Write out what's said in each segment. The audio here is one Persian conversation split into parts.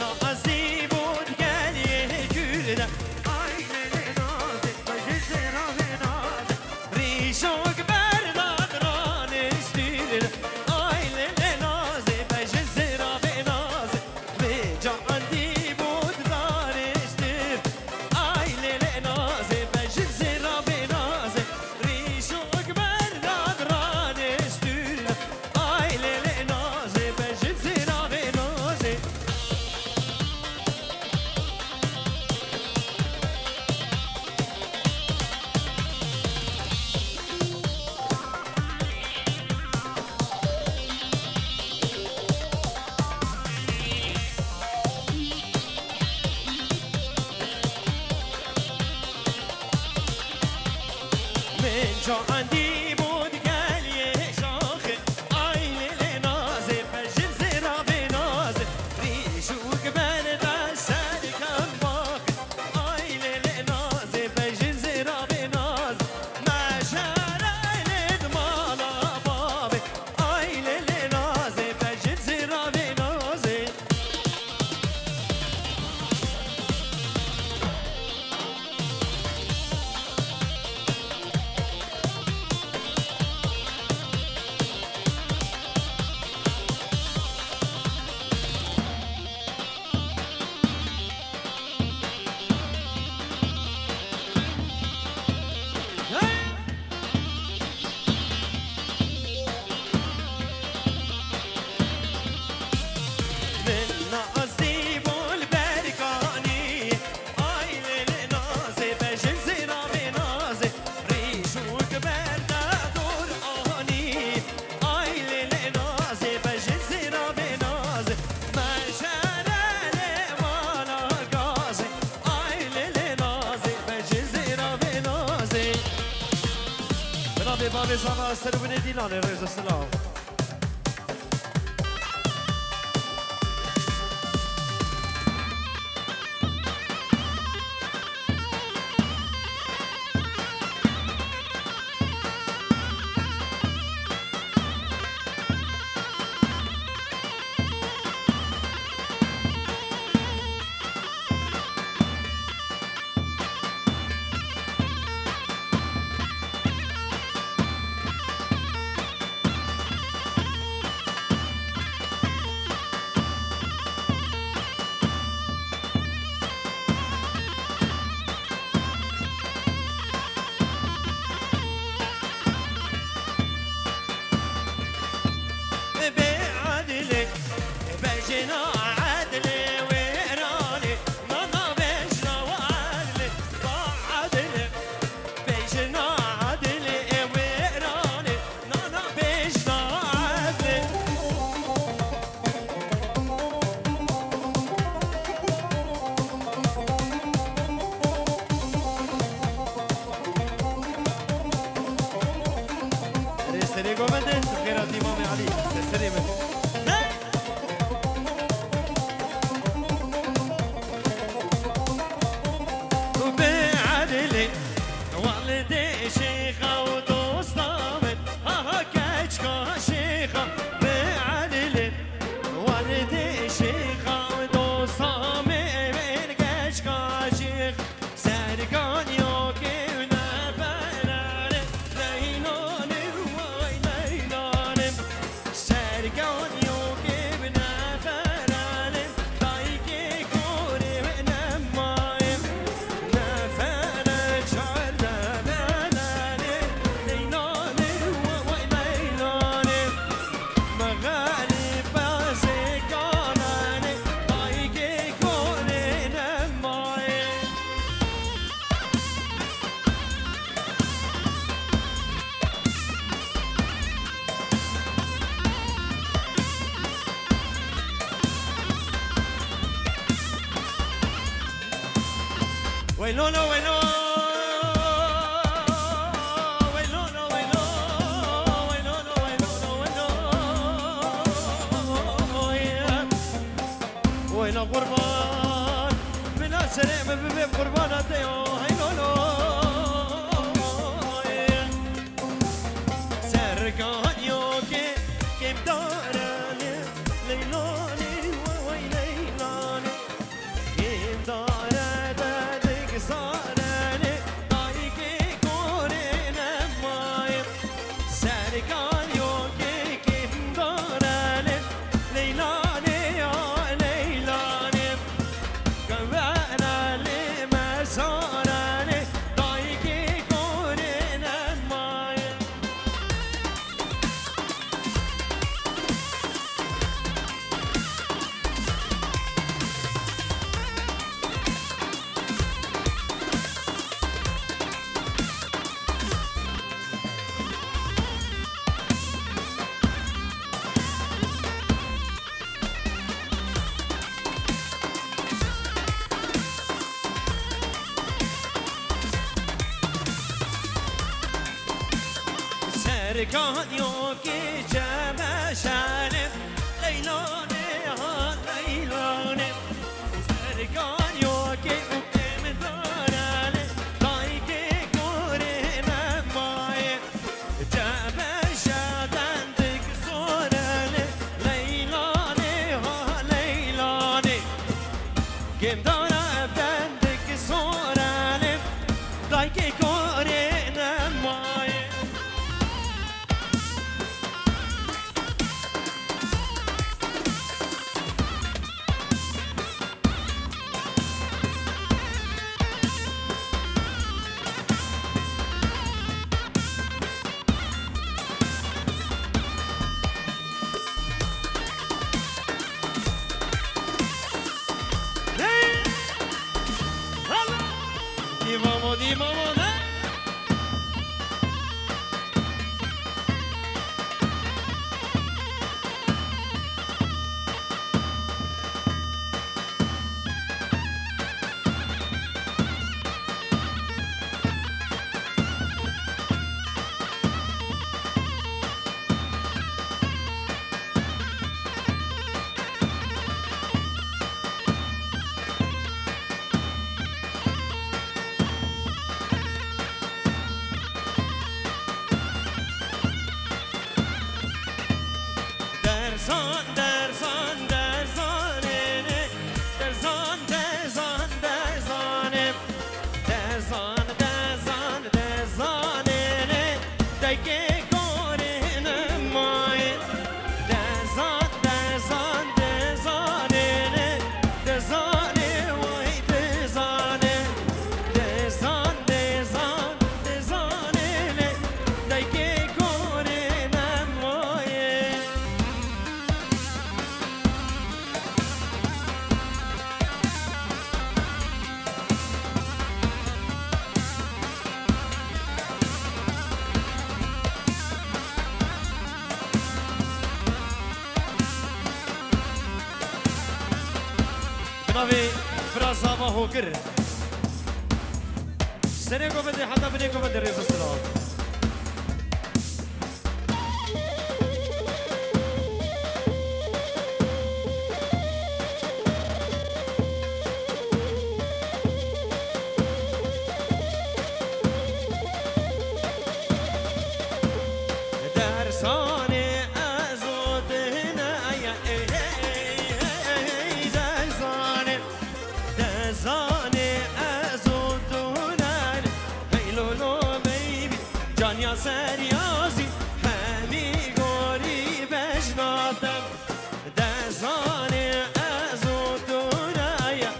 نازی بود گلی گرده آینه نازی بجز راه نازی ریشوک برداد ران استیرده آینه نازی بجز راه نازی به جاندی بود دار استیر آینه نازی بجز راه نازی ریشوک برداد ران استیرده آینه نازی بجز راه نازی من جاندی بود گلی شاخه آینه نازه بجل زیرا به نازه ریشوک برده سر کم باقه آینه نازه بجل زیرا به نازه مشهر مالا بابه آینه نازه بجل زیرا به نازه من نازی بول برگانی آینه نازه بجل زیرا به نازه ریشوک برده دور آنی آینه نازه بجل زیرا به نازه مشهر مالا گازه آینه نازه بجل زیرا به نازه بنابه باب زمان سربون دیلان رضا سلام بعدلك بجنا عدلي ويراني ماما بجنا وعدلي بعدلك بجنا عدلي ويراني نانا بجنا عدلي رسري قومدن خيرات إمام علي رسري من بعدلي والدي شيخة ودوستامن ها كاتشكا شيخة بعدلي والدي شيخة ودوستامن كاتشكا شيخ سرقان يوكي ونفراني ليلاني واي ليلاني سرقان يوكي ونفراني ضايقي كوري ونمايم نفرج عرنا بلاني ليلاني واي ليلاني مغالي بازي قاناني ضايقي كوري نمايم ويلونا ويلو ويلونا ويلو ويلونا ويلونا ويلو ويلو قربان بلا سلام ببيب قربان اتيو هيلولو سرقان يوكي كيف داراني ليلاني ويليلاني سرگانیو که جمشانه لیلانه ها لیلانه سرگانیو که امدارانه دای که گوره نمایه جمشادن دک زورانه لیلانه ها لیلانه گم دارم دک زورانه دای که گوره نمایه Dimamo, ne? نبي فراسا ما هو كر سنيكو بدي حتى بنيكو بدي رئيس السلام سریازی همی گوری بشناتم دزانه از او دنیا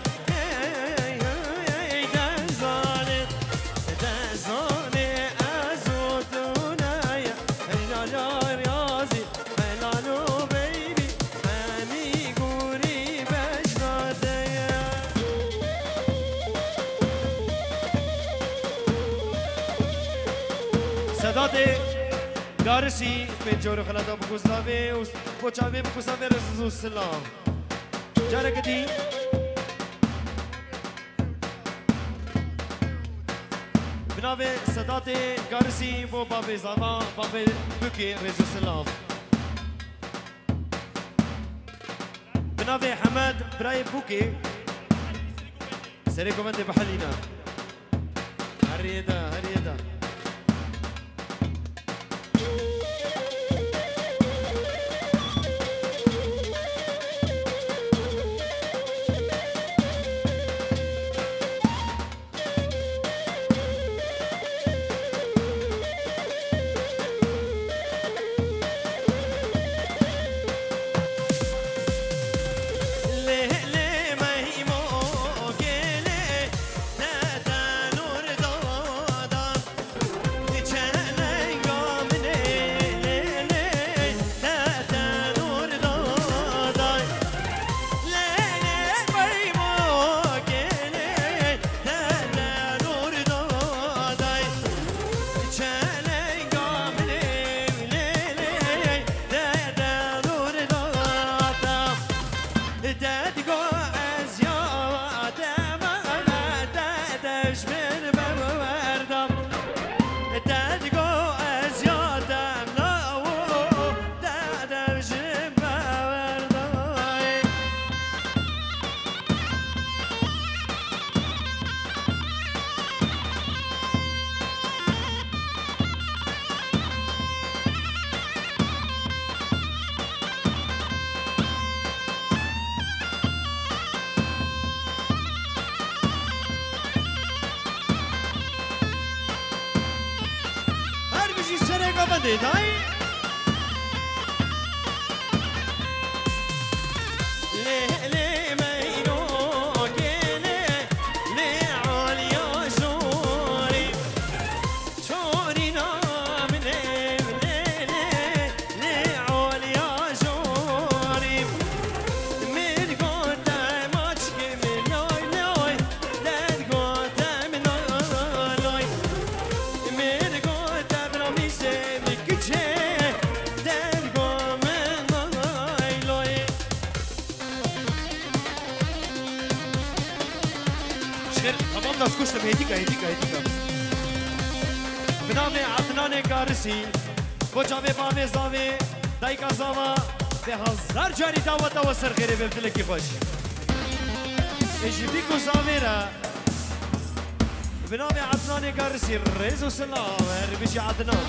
دزانه از او دنیا هلال ریاضی هلالو بیبی همی گوری بشناتم صدات گارشی پنجور خلادا بگوزاوی و بچاوی بگوزاوی رسول سلام جاره کدی بناوی صدات گارشی و بابی زاما بابی بکی رسول سلام بناوی حمد برای بوکی سری کومنده بحلینا هریدا هریدا بجی سره گابنده دای از کشتم هدیگه به نام عدنان گارسی با جاوه باوه زاوه دایکا زاوا به هزار جاری دعوت و سرخیره به فلکی خوش اجیبی کو زاوه را به نام عدنان گارسی رز و سلام ربیجی عدنان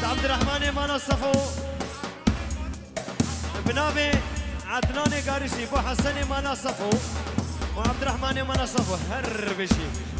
عبدالرحمن مانا صفو بنابه عدنان قارسي بو حسن مانا صفو وعبد الرحمن مانا صفو هر بشي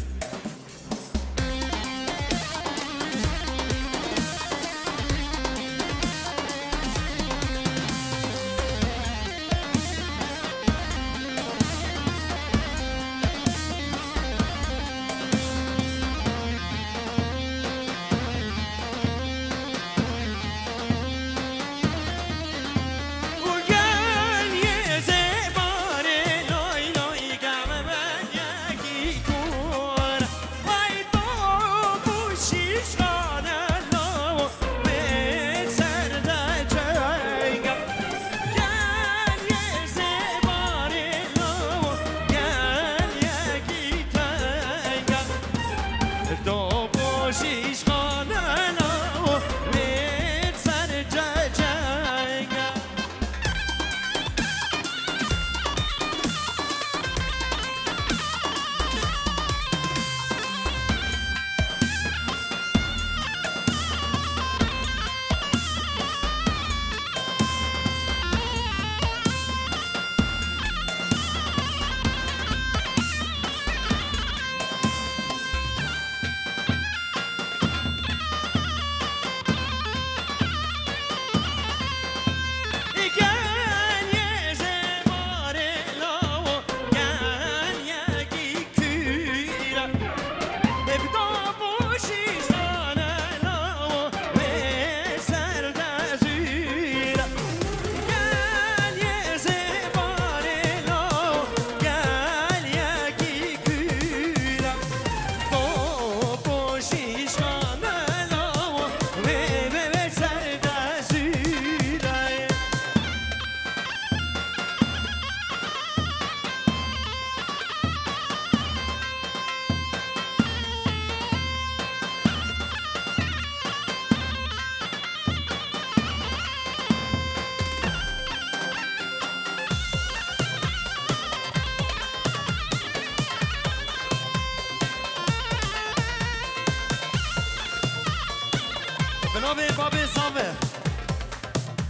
بابه صافه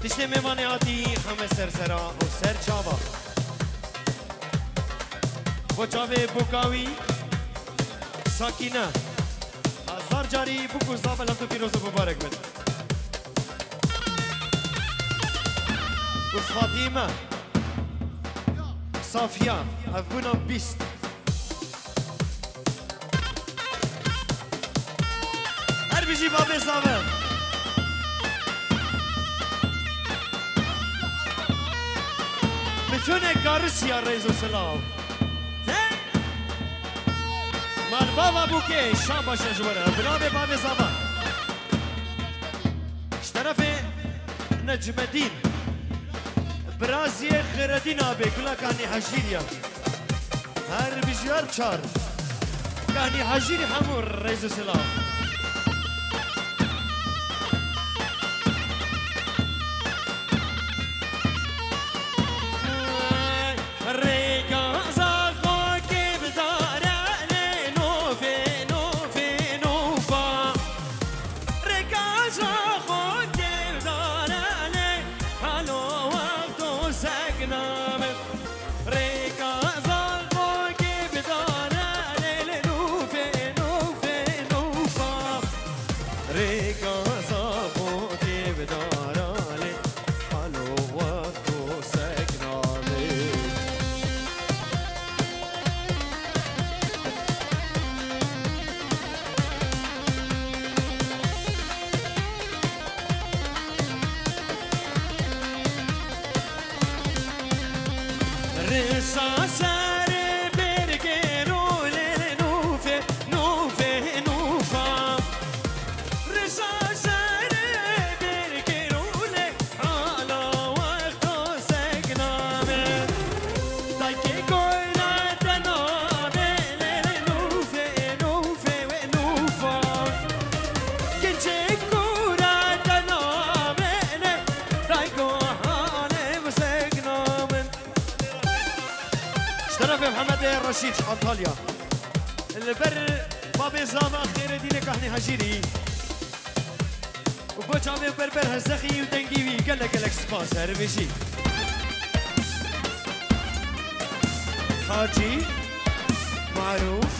تشتی میوانی آتی همه سرسرا و سر چاوا با چاوه بوکاوی ساکینه هزار جاری بوکو صافه لطو پیروز و مبارک بده و فاطمه صافیه افبونا بیست هر بیجی بابه صافه میتونه گارسیا ریز و سلام من بابا بوکه شام باشه جوره بنابه بابه زمان اشترف نجم الدین برازی خیردین آبه کلا کانی حجیریا هر بیجیار چار کانی حجیری همون ریز و سلام رشيد انطاليا البر بابي زاما خير دينك احنا هجيري وبوش عمي بربر هزخي ودنجيوي قال لك سباس هربشي حاجي معروف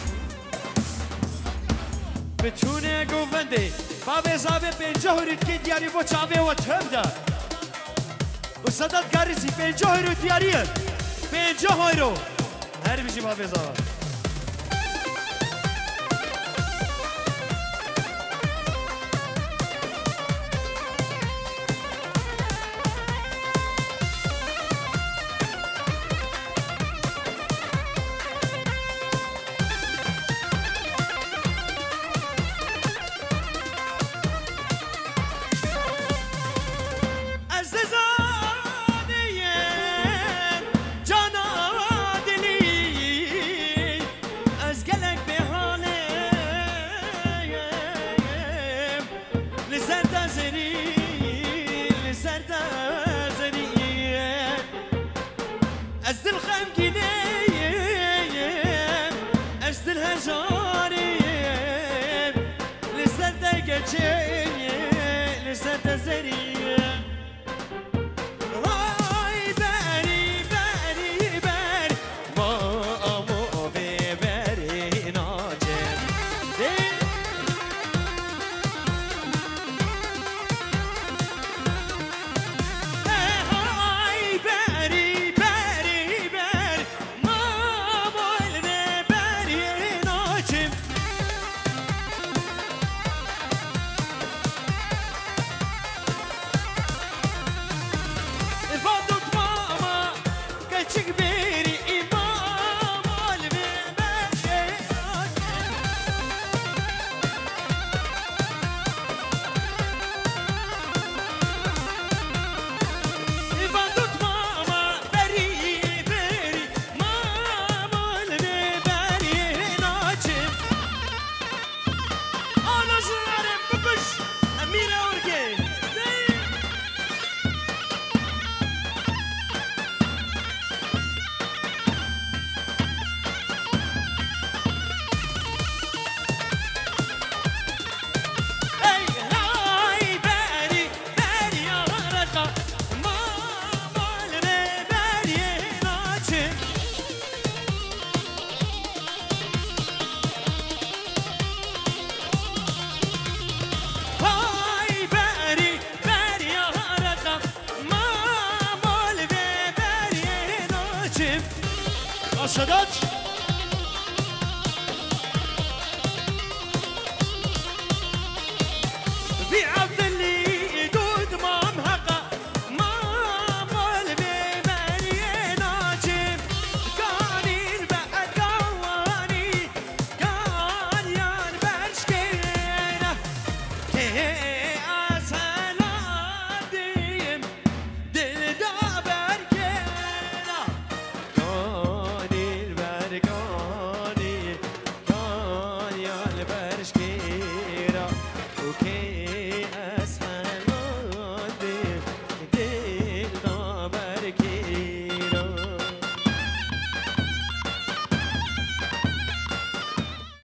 بتونه قوفندي بابي زاما بنجهر كي دياري بوش عمي وتهمدا وصدد قارسي بنجهر دياري بنجهرو هر بیشی با بزار Okay.